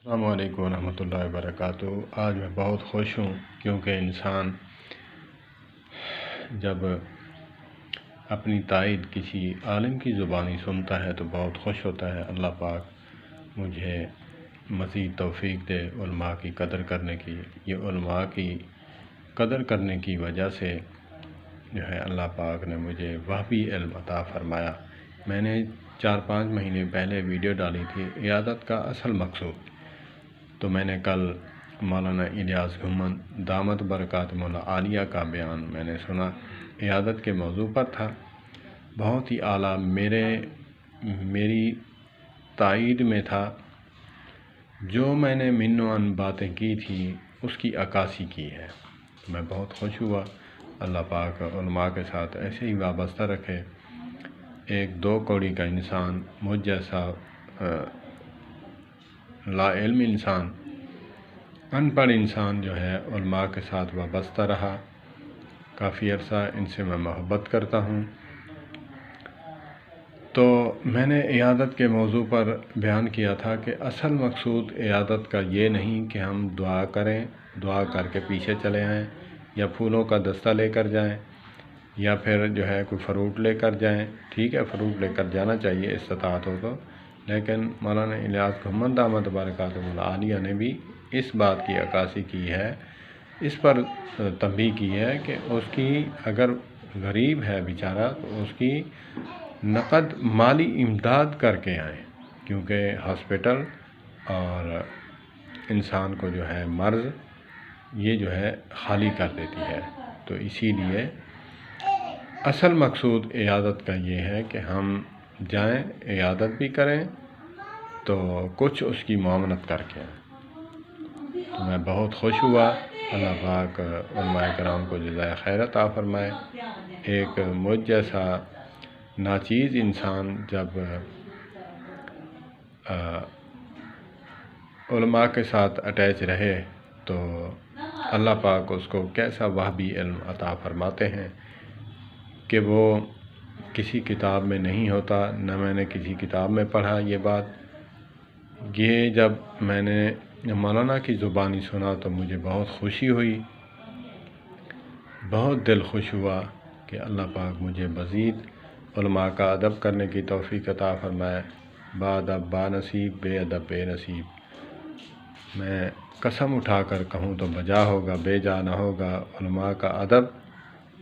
السلام علیکم ورحمۃ اللہ وبرکاتہ۔ آج میں بہت خوش ہوں کیونکہ انسان جب اپنی تائید کسی عالم کی زبانی سنتا ہے تو بہت خوش ہوتا ہے۔ اللہ پاک مجھے مزید توفیق دے علماء کی قدر کرنے کی۔ یہ علماء کی قدر کرنے کی وجہ سے جو ہے اللہ پاک نے مجھے وہبی علم عطا فرمایا۔ میں نے 4-5 مہینے پہلے ویڈیو ڈالی تھی عیادت کا اصل مقصود، تو میں نے کل مولانا الیاس گھمن دامت برکاتہم العالیہ کا بیان میں نے سنا، عیادت کے موضوع پر تھا، بہت ہی اعلیٰ میری تائید میں تھا۔ جو میں نے من و عن باتیں کی تھی اس کی عکاسی کی ہے۔ میں بہت خوش ہوا۔ اللہ پاک علماء کے ساتھ ایسے ہی وابستہ رکھے۔ ایک 2 کوڑی کا انسان، مجھ جیسا لا علم انسان، ان پڑھ انسان جو ہے علماء کے ساتھ وابستہ رہا کافی عرصہ، ان سے میں محبت کرتا ہوں۔ تو میں نے عیادت کے موضوع پر بیان کیا تھا کہ اصل مقصود عیادت کا یہ نہیں کہ ہم دعا کریں، دعا کر کے پیچھے چلے آئیں، یا پھولوں کا دستہ لے کر جائیں، یا پھر جو ہے کوئی فروٹ لے کر جائیں۔ ٹھیک ہے، فروٹ لے کر جانا چاہیے استطاعت ہو تو، لیکن مولانا الیاس گھمن دامت برکاتہم العالیہ نے بھی اس بات کی عکاسی کی ہے، اس پر تنبیہ کی ہے کہ اس کی اگر غریب ہے بیچارہ تو اس کی نقد مالی امداد کر کے آئیں، کیونکہ ہاسپٹل اور انسان کو جو ہے مرض یہ جو ہے خالی کر دیتی ہے۔ تو اسی لیے اصل مقصود عیادت کا یہ ہے کہ ہم جائیں، عیادت بھی کریں تو کچھ اس کی معاونت کر کے آئیں۔ تو میں بہت خوش ہوا۔ اللہ پاک علماء کرام کو جزائے خیر عطا فرمائے۔ ایک مجھ جیسا ناچیز انسان جب علماء کے ساتھ اٹیچ رہے تو اللہ پاک اس کو کیسا وہبی علم عطا فرماتے ہیں کہ وہ کسی کتاب میں نہیں ہوتا، نہ میں نے کسی کتاب میں پڑھا یہ بات۔ یہ جب میں نے مولانا کی زبانی سنا تو مجھے بہت خوشی ہوئی، بہت دل خوش ہوا کہ اللہ پاک مجھے مزید علماء کا ادب کرنے کی توفیق عطا فرمائے۔ با ادب با نصیب، بے ادب بے نصیب۔ میں قسم اٹھا کر کہوں تو بجا ہوگا، بے جا نہ ہوگا۔ علماء کا ادب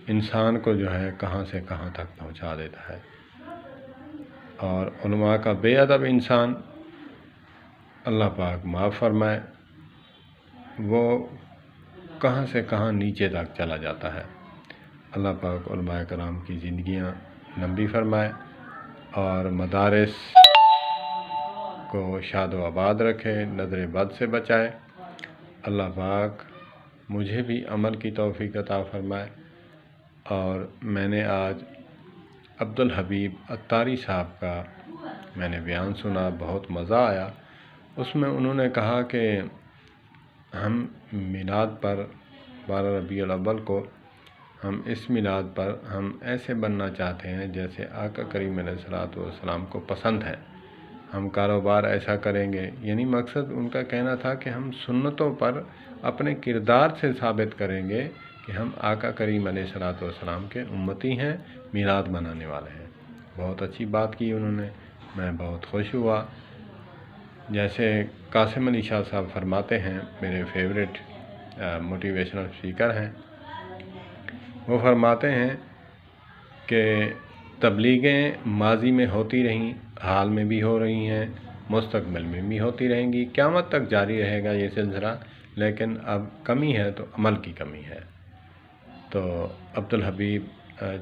انسان کو جو ہے کہاں سے کہاں تک پہنچا دیتا ہے، اور علماء کا بے ادب انسان اللہ پاک معاف فرمائے، وہ کہاں سے کہاں نیچے تک چلا جاتا ہے۔ اللہ پاک علماء کرام کی زندگیاں لمبی فرمائے اور مدارس کو شاد و آباد رکھے، نظر بد سے بچائے۔ اللہ پاک مجھے بھی عمل کی توفیق عطا فرمائے۔ اور میں نے آج عبدالحبیب عطاری صاحب کا میں نے بیان سنا، بہت مزہ آیا۔ اس میں انہوں نے کہا کہ ہم میلاد پر 12 ربیع الاول کو ہم اس میلاد پر ہم ایسے بننا چاہتے ہیں جیسے آقا کریم علیہ الصلوۃ والسلام کو پسند ہے، ہم کاروبار ایسا کریں گے۔ یعنی مقصد ان کا کہنا تھا کہ ہم سنتوں پر اپنے کردار سے ثابت کریں گے کہ ہم آقا کریم علیہ الصلوۃ والسلام کے امتی ہیں، میلاد منانے والے ہیں۔ بہت اچھی بات کی انہوں نے، میں بہت خوش ہوا۔ جیسے قاسم علی شاہ صاحب فرماتے ہیں، میرے فیوریٹ موٹیویشنل اسپیکر ہیں، وہ فرماتے ہیں کہ تبلیغیں ماضی میں ہوتی رہیں، حال میں بھی ہو رہی ہیں، مستقبل میں بھی ہوتی رہیں گی، قیامت تک جاری رہے گا یہ سلسلہ، لیکن اب کمی ہے تو عمل کی کمی ہے۔ تو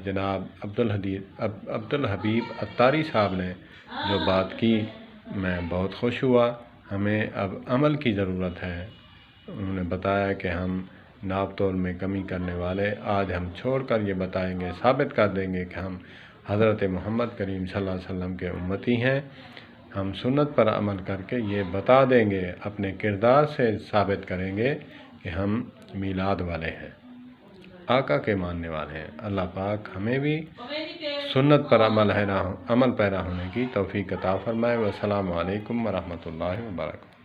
جناب عبدالحبیب عطاری صاحب نے جو بات کی، میں بہت خوش ہوا۔ ہمیں اب عمل کی ضرورت ہے۔ انہوں نے بتایا کہ ہم ناپ تول میں کمی کرنے والے آج ہم چھوڑ کر یہ بتائیں گے، ثابت کر دیں گے کہ ہم حضرت محمد کریم صلی اللہ علیہ وسلم کے امتی ہیں۔ ہم سنت پر عمل کر کے یہ بتا دیں گے، اپنے کردار سے ثابت کریں گے کہ ہم میلاد والے ہیں، آقا کے ماننے والے ہیں۔ اللہ پاک ہمیں بھی سنت پر عمل پیرا ہونے کی توفیق عطا فرمائے۔ والسلام علیکم ورحمۃ اللہ وبرکاتہ۔